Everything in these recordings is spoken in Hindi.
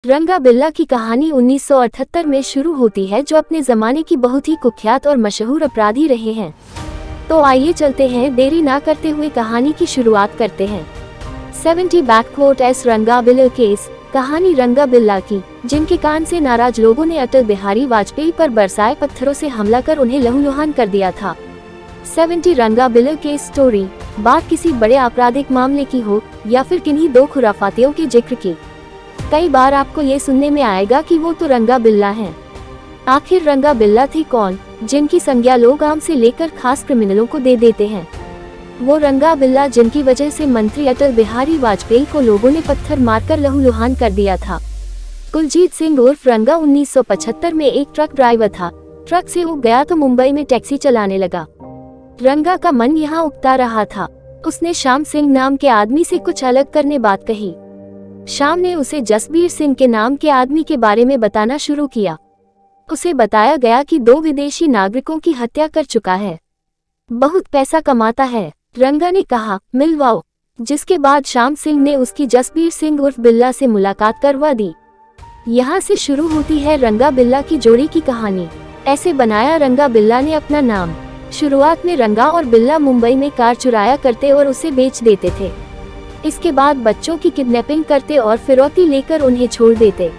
रंगा बिल्ला की कहानी 1978 में शुरू होती है, जो अपने जमाने की बहुत ही कुख्यात और मशहूर अपराधी रहे हैं। तो आइए चलते हैं, देरी ना करते हुए कहानी की शुरुआत करते हैं। 70 बैकवोट एस रंगा बिल्ला केस। कहानी रंगा बिल्ला की, जिनके कान से नाराज लोगों ने अटल बिहारी वाजपेयी पर बरसाए पत्थरों से हमला कर उन्हें लहूलुहान कर दिया था। 70 रंगा बिल्ला केस स्टोरी। बात किसी बड़े आपराधिक मामले की हो या फिर किन्हीं दो खुराफातियों के जिक्र की, कई बार आपको ये सुनने में आएगा कि वो तो रंगा बिल्ला हैं। आखिर रंगा बिल्ला थे कौन, जिनकी संज्ञा लोग आम से लेकर खास क्रिमिनलों को दे देते हैं? वो रंगा बिल्ला जिनकी वजह से मंत्री अटल बिहारी वाजपेयी को लोगों ने पत्थर मारकर लहूलुहान कर दिया था। कुलजीत सिंह उर्फ रंगा 1975 में एक ट्रक ड्राइवर था। ट्रक से उब गया तो मुंबई में टैक्सी चलाने लगा। रंगा का मन यहाँ उकता रहा था। उसने श्याम सिंह नाम के आदमी से कुछ अलग करने बात कही। श्याम ने उसे जसबीर सिंह के नाम के आदमी के बारे में बताना शुरू किया। उसे बताया गया कि 2 विदेशी नागरिकों की हत्या कर चुका है, बहुत पैसा कमाता है। रंगा ने कहा, मिलवाओ। जिसके बाद श्याम सिंह ने उसकी जसबीर सिंह उर्फ बिल्ला से मुलाकात करवा दी। यहाँ से शुरू होती है रंगा बिल्ला की जोड़ी की कहानी। ऐसे बनाया रंगा बिल्ला ने अपना नाम। शुरुआत में रंगा और बिल्ला मुंबई में कार चुराया करते और उसे बेच देते थे। इसके बाद बच्चों की किडनैपिंग करते और फिरौती लेकर उन्हें छोड़ देते।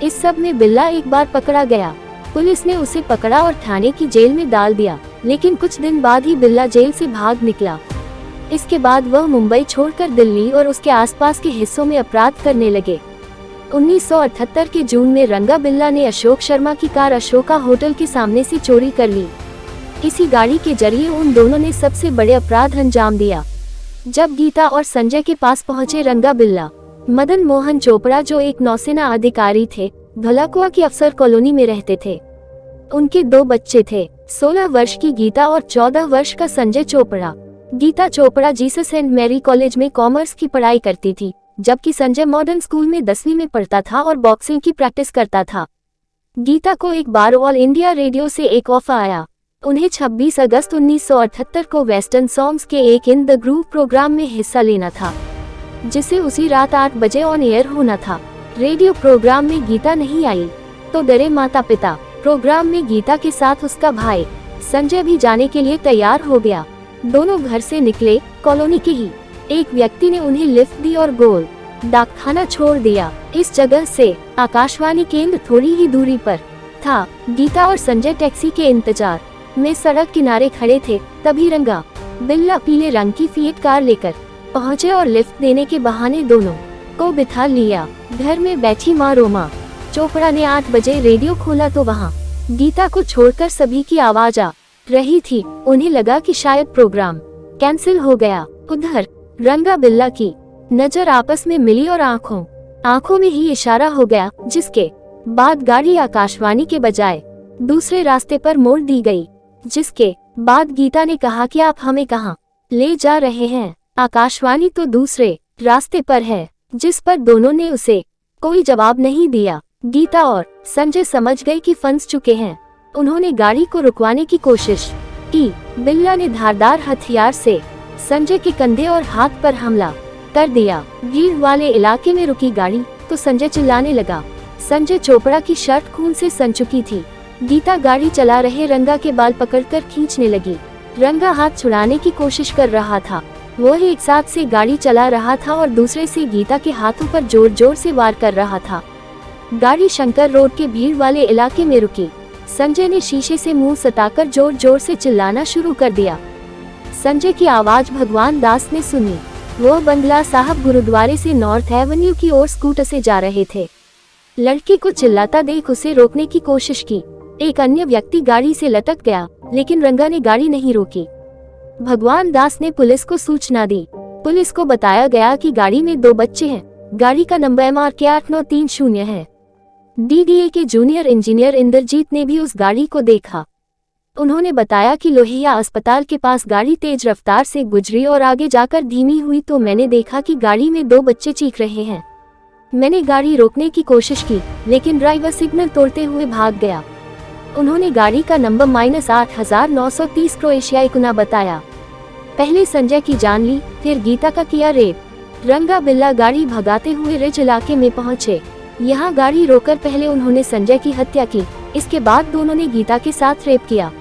इस सब में बिल्ला एक बार पकड़ा गया। पुलिस ने उसे पकड़ा और थाने की जेल में डाल दिया, लेकिन कुछ दिन बाद ही बिल्ला जेल से भाग निकला। इसके बाद वह मुंबई छोड़कर दिल्ली और उसके आसपास के हिस्सों में अपराध करने लगे। 1978 के जून में रंगा बिल्ला ने अशोक शर्मा की कार अशोका होटल के सामने से चोरी कर ली। इसी गाड़ी के जरिए उन दोनों ने सबसे बड़े अपराध अंजाम दिया। जब गीता और संजय के पास पहुंचे रंगा बिल्ला, मदन मोहन चोपड़ा जो एक नौसेना अधिकारी थे, धौलाकुआ की अफसर कॉलोनी में रहते थे। उनके 2 बच्चे थे, 16 वर्ष की गीता और 14 वर्ष का Sanjay Chopra. Geeta Chopra Jesus and Mary college में कॉमर्स की पढ़ाई करती थी, जबकि संजय मॉडर्न स्कूल में 10वीं में पढ़ता था और बॉक्सिंग की प्रैक्टिस करता था। गीता को एक बार ऑल इंडिया रेडियो से एक ऑफर आया। उन्हें 26 अगस्त 1978 को वेस्टर्न सॉन्ग्स के एक इन द ग्रूव प्रोग्राम में हिस्सा लेना था, जिसे उसी रात 8 बजे ऑन एयर होना था। रेडियो प्रोग्राम में गीता नहीं आई तो डरे माता पिता। प्रोग्राम में गीता के साथ उसका भाई संजय भी जाने के लिए तैयार हो गया। दोनों घर से निकले। कॉलोनी के ही एक व्यक्ति ने उन्हें लिफ्ट दी और गोल डाकखाना छोड़ दिया। इस जगह से आकाशवाणी केंद्र थोड़ी ही दूरी पर था। गीता और संजय टैक्सी के इंतजार में सड़क किनारे खड़े थे। तभी रंगा बिल्ला पीले रंग की फिएट कार लेकर पहुंचे और लिफ्ट देने के बहाने दोनों को बिठा लिया। घर में बैठी माँ रोमा चोपड़ा ने 8 बजे रेडियो खोला तो वहाँ गीता को छोड़कर सभी की आवाज आ रही थी। उन्हें लगा कि शायद प्रोग्राम कैंसिल हो गया। उधर रंगा बिल्ला की नजर आपस में मिली और आंखों में ही इशारा हो गया, जिसके बाद गाड़ी आकाशवाणी के बजाय दूसरे रास्ते पर मोड़ दी गई। जिसके बाद गीता ने कहा कि आप हमें कहाँ ले जा रहे हैं? आकाशवाणी तो दूसरे रास्ते पर है, जिस पर दोनों ने उसे कोई जवाब नहीं दिया। गीता और संजय समझ गए कि फंस चुके हैं। उन्होंने गाड़ी को रुकवाने की कोशिश की। बिल्ला ने धारदार हथियार से संजय के कंधे और हाथ पर हमला कर दिया। भीड़ वाले इलाके में रुकी गाड़ी तो संजय चिल्लाने लगा। संजय चोपड़ा की शर्ट खून से सन चुकी थी। गीता गाड़ी चला रहे रंगा के बाल पकड़कर खींचने लगी। रंगा हाथ छुड़ाने की कोशिश कर रहा था। वो एक साथ से गाड़ी चला रहा था और दूसरे से गीता के हाथों पर जोर जोर से वार कर रहा था। गाड़ी शंकर रोड के भीड़ वाले इलाके में रुकी। संजय ने शीशे से मुंह सटाकर जोर जोर से चिल्लाना शुरू कर दिया। संजय की आवाज भगवान दास ने सुनी। वो बंगला साहब गुरुद्वारे से नॉर्थ एवेन्यू की ओर स्कूटर से जा रहे थे। लड़के को चिल्लाता देख उसे रोकने की कोशिश की। एक अन्य व्यक्ति गाड़ी से लटक गया, लेकिन रंगा ने गाड़ी नहीं रोकी। भगवान दास ने पुलिस को सूचना दी। पुलिस को बताया गया कि गाड़ी में 2 बच्चे हैं। गाड़ी का नंबर MRK 8930 है। DDA के जूनियर इंजीनियर इंद्रजीत ने भी उस गाड़ी को देखा। उन्होंने बताया कि लोहिया अस्पताल के पास गाड़ी तेज रफ्तार से गुजरी और आगे जाकर धीमी हुई तो मैंने देखा कि गाड़ी में 2 बच्चे चीख रहे हैं। मैंने गाड़ी रोकने की कोशिश की, लेकिन ड्राइवर सिग्नल तोड़ते हुए भाग गया। उन्होंने गाड़ी का नंबर -8930 क्रोएशिया इकुना बताया। पहले संजय की जान ली, फिर गीता का किया रेप। रंगा बिल्ला गाड़ी भगाते हुए रिज इलाके में पहुंचे। यहाँ गाड़ी रोककर पहले उन्होंने संजय की हत्या की, इसके बाद दोनों ने गीता के साथ रेप किया।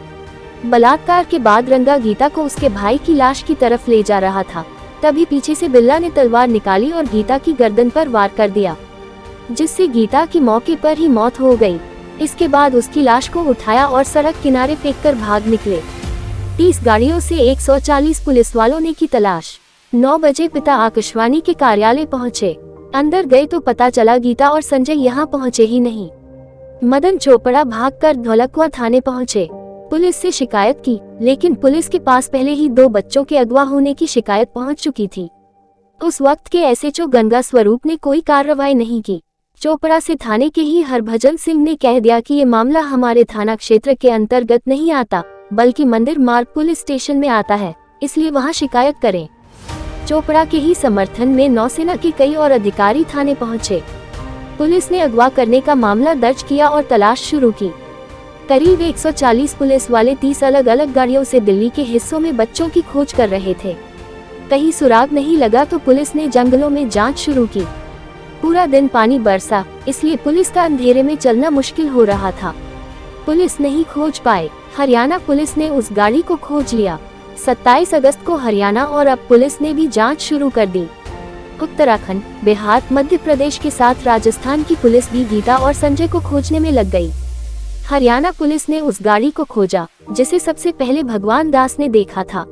बलात्कार के बाद रंगा गीता को उसके भाई की लाश की तरफ ले जा रहा था, तभी पीछे से बिल्ला ने तलवार निकाली और गीता की गर्दन पर वार कर दिया, जिससे गीता की मौके पर ही मौत हो गई। इसके बाद उसकी लाश को उठाया और सड़क किनारे फेंककर भाग निकले। 30 गाड़ियों से 140 पुलिस वालों ने की तलाश। 9 बजे पिता आकाशवाणी के कार्यालय पहुंचे। अंदर गए तो पता चला गीता और संजय यहाँ पहुंचे ही नहीं। मदन चोपड़ा भागकर धौलकुआं थाने पहुंचे, पुलिस से शिकायत की, लेकिन पुलिस के पास पहले ही 2 बच्चों के अगवा होने की शिकायत पहुंच चुकी थी। उस वक्त के एसएचओ गंगा स्वरूप ने कोई कार्रवाई नहीं की। चोपड़ा से थाने के ही हरभजन सिंह ने कह दिया कि ये मामला हमारे थाना क्षेत्र के अंतर्गत नहीं आता, बल्कि मंदिर मार्ग पुलिस स्टेशन में आता है, इसलिए वहां शिकायत करें। चोपड़ा के ही समर्थन में नौसेना के कई और अधिकारी थाने पहुंचे। पुलिस ने अगवा करने का मामला दर्ज किया और तलाश शुरू की। करीब 140 पुलिस वाले 30 अलग अलग गाड़ियों से दिल्ली के हिस्सों में बच्चों की खोज कर रहे थे। कहीं सुराग नहीं लगा तो पुलिस ने जंगलों में जांच शुरू की। पूरा दिन पानी बरसा, इसलिए पुलिस का अंधेरे में चलना मुश्किल हो रहा था। पुलिस नहीं खोज पाए। हरियाणा पुलिस ने उस गाड़ी को खोज लिया। 27 अगस्त को हरियाणा और अब पुलिस ने भी जांच शुरू कर दी। उत्तराखंड, बिहार, मध्य प्रदेश के साथ राजस्थान की पुलिस भी गीता और संजय को खोजने में लग गई। हरियाणा पुलिस ने उस गाड़ी को खोजा जिसे सबसे पहले भगवान दास ने देखा था।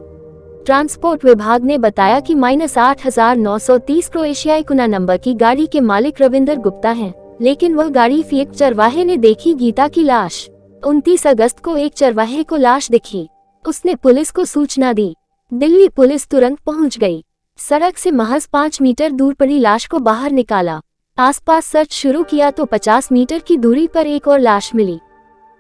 ट्रांसपोर्ट विभाग ने बताया कि -8930 क्रोएशियाई कुना नंबर की गाड़ी के मालिक रविंदर गुप्ता हैं, लेकिन वह गाड़ी एक चरवाहे ने देखी गीता की लाश। 29 अगस्त को एक चरवाहे को लाश दिखी। उसने पुलिस को सूचना दी। दिल्ली पुलिस तुरंत पहुंच गई। सड़क से महज 5 मीटर दूर पड़ी लाश को बाहर निकाला। आसपास सर्च शुरू किया तो 50 मीटर की दूरी पर एक और लाश मिली।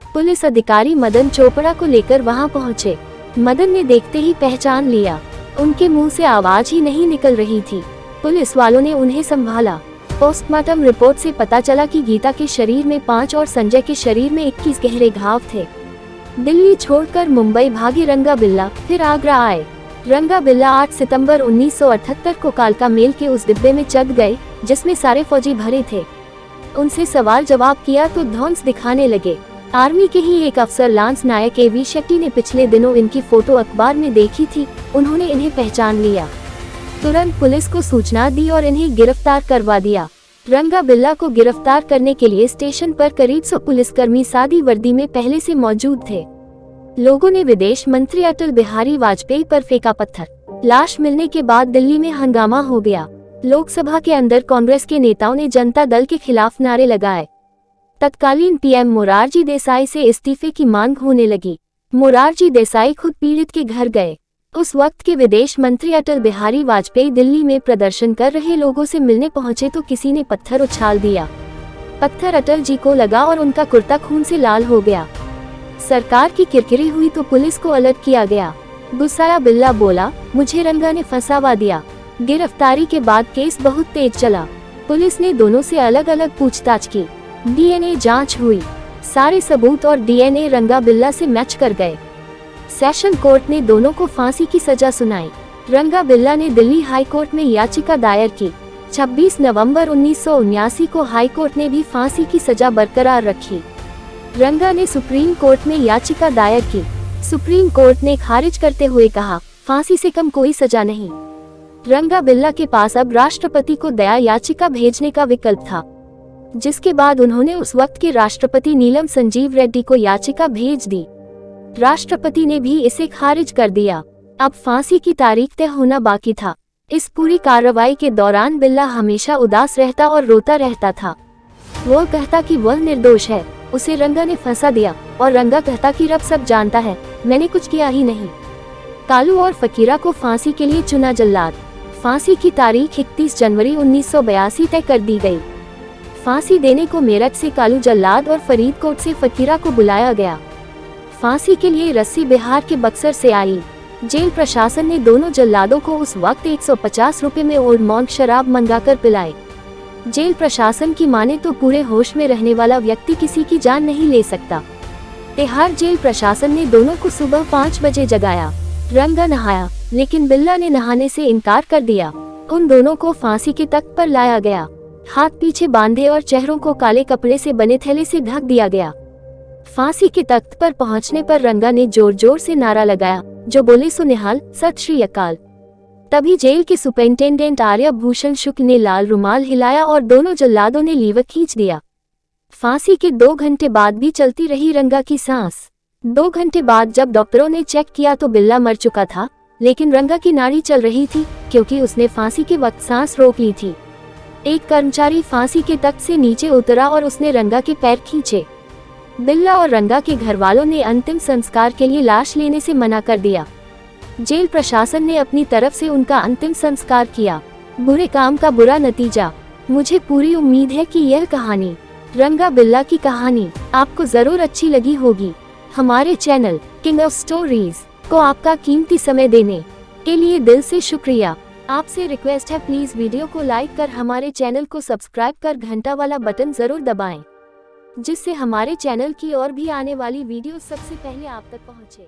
पुलिस अधिकारी मदन चोपड़ा को लेकर वहां पहुंचे। मदन ने देखते ही पहचान लिया। उनके मुंह से आवाज ही नहीं निकल रही थी। पुलिस वालों ने उन्हें संभाला। पोस्टमार्टम रिपोर्ट से पता चला कि गीता के शरीर में 5 और संजय के शरीर में 21 गहरे घाव थे। दिल्ली छोड़कर मुंबई भागे रंगा बिल्ला, फिर आगरा आए। रंगा बिल्ला 8 सितंबर 1978 को कालका मेल के उस डिब्बे में चढ़ गए जिसमें सारे फौजी भरे थे। उनसे सवाल जवाब किया तो धौंस दिखाने लगे। आर्मी के ही एक अफसर लांस नायक एवी शेट्टी ने पिछले दिनों इनकी फोटो अखबार में देखी थी। उन्होंने इन्हें पहचान लिया। तुरंत पुलिस को सूचना दी और इन्हें गिरफ्तार करवा दिया। रंगा बिल्ला को गिरफ्तार करने के लिए स्टेशन पर करीब 100 पुलिसकर्मी सादी वर्दी में पहले से मौजूद थे। लोगों ने विदेश मंत्री अटल बिहारी वाजपेयी पर फेंका पत्थर। लाश मिलने के बाद दिल्ली में हंगामा हो गया। लोकसभा के अंदर कांग्रेस के नेताओं ने जनता दल के खिलाफ नारे लगाए। तत्कालीन पीएम मोरारजी देसाई से इस्तीफे की मांग होने लगी। मोरारजी देसाई खुद पीड़ित के घर गए। उस वक्त के विदेश मंत्री अटल बिहारी वाजपेयी दिल्ली में प्रदर्शन कर रहे लोगों से मिलने पहुंचे तो किसी ने पत्थर उछाल दिया। पत्थर अटल जी को लगा और उनका कुर्ता खून से लाल हो गया। सरकार की किरकिरी हुई तो पुलिस को अलर्ट किया गया। गुस्साया बिल्ला बोला, मुझे रंगा ने फंसावा दिया। गिरफ्तारी के बाद केस बहुत तेज चला। पुलिस ने दोनों से अलग अलग पूछताछ की। डीएनए जांच हुई। सारे सबूत और डीएनए रंगा बिल्ला से मैच कर गए। सेशन कोर्ट ने दोनों को फांसी की सजा सुनाई। रंगा बिल्ला ने दिल्ली हाई कोर्ट में याचिका दायर की। 26 नवंबर 1979 को हाई कोर्ट ने भी फांसी की सजा बरकरार रखी। रंगा ने सुप्रीम कोर्ट में याचिका दायर की। सुप्रीम कोर्ट ने खारिज करते हुए कहा, फांसी से कम कोई सजा नहीं। रंगा बिल्ला के पास अब राष्ट्रपति को दया याचिका भेजने का विकल्प था, जिसके बाद उन्होंने उस वक्त के राष्ट्रपति नीलम संजीव रेड्डी को याचिका भेज दी। राष्ट्रपति ने भी इसे खारिज कर दिया। अब फांसी की तारीख तय होना बाकी था। इस पूरी कार्रवाई के दौरान बिल्ला हमेशा उदास रहता और रोता रहता था। वो कहता कि वह निर्दोष है, उसे रंगा ने फंसा दिया, और रंगा कहता कि रब सब जानता है, मैंने कुछ किया ही नहीं। कालू और फकीरा को फांसी के लिए चुना जल्लाद। फांसी की तारीख 31 जनवरी 1982 तय कर दी गई। फांसी देने को मेरठ से कालू जल्लाद और फरीदकोट से फकीरा को बुलाया गया। फांसी के लिए रस्सी बिहार के बक्सर से आई। जेल प्रशासन ने दोनों जल्लादों को उस वक्त 150 रुपए में ओल्ड मॉन्क शराब मंगाकर पिलाई। जेल प्रशासन की माने तो पूरे होश में रहने वाला व्यक्ति किसी की जान नहीं ले सकता। तिहाड़ जेल प्रशासन ने दोनों को सुबह 5 बजे जगाया। रंगा नहाया, लेकिन बिल्ला ने नहाने से इनकार कर दिया। उन दोनों को फांसी के तख्त पर लाया गया। हाथ पीछे बांधे और चेहरों को काले कपड़े से बने थैले से ढक दिया गया। फांसी के तख्त पर पहुंचने पर रंगा ने जोर जोर से नारा लगाया, जो बोले सो निहाल, सत श्री अकाल। तभी जेल के सुपरिंटेंडेंट आर्य भूषण शुक्ल ने लाल रुमाल हिलाया और दोनों जल्लादों ने लीवर खींच दिया। फांसी के 2 घंटे बाद भी चलती रही रंगा की सांस। 2 घंटे बाद जब डॉक्टरों ने चेक किया तो बिल्ला मर चुका था, लेकिन रंगा की नाड़ी चल रही थी क्योंकि उसने फांसी के वक्त सांस रोक ली थी। एक कर्मचारी फांसी के तख्त से नीचे उतरा और उसने रंगा के पैर खींचे। बिल्ला और रंगा के घर वालों ने अंतिम संस्कार के लिए लाश लेने से मना कर दिया। जेल प्रशासन ने अपनी तरफ से उनका अंतिम संस्कार किया। बुरे काम का बुरा नतीजा। मुझे पूरी उम्मीद है कि यह कहानी, रंगा बिल्ला की कहानी, आपको जरूर अच्छी लगी होगी। हमारे चैनल किंग ऑफ स्टोरीज को आपका कीमती समय देने के लिए दिल से शुक्रिया। आपसे रिक्वेस्ट है, प्लीज वीडियो को लाइक कर हमारे चैनल को सब्सक्राइब कर घंटा वाला बटन जरूर दबाएं, जिससे हमारे चैनल की और भी आने वाली वीडियो सबसे पहले आप तक पहुंचे।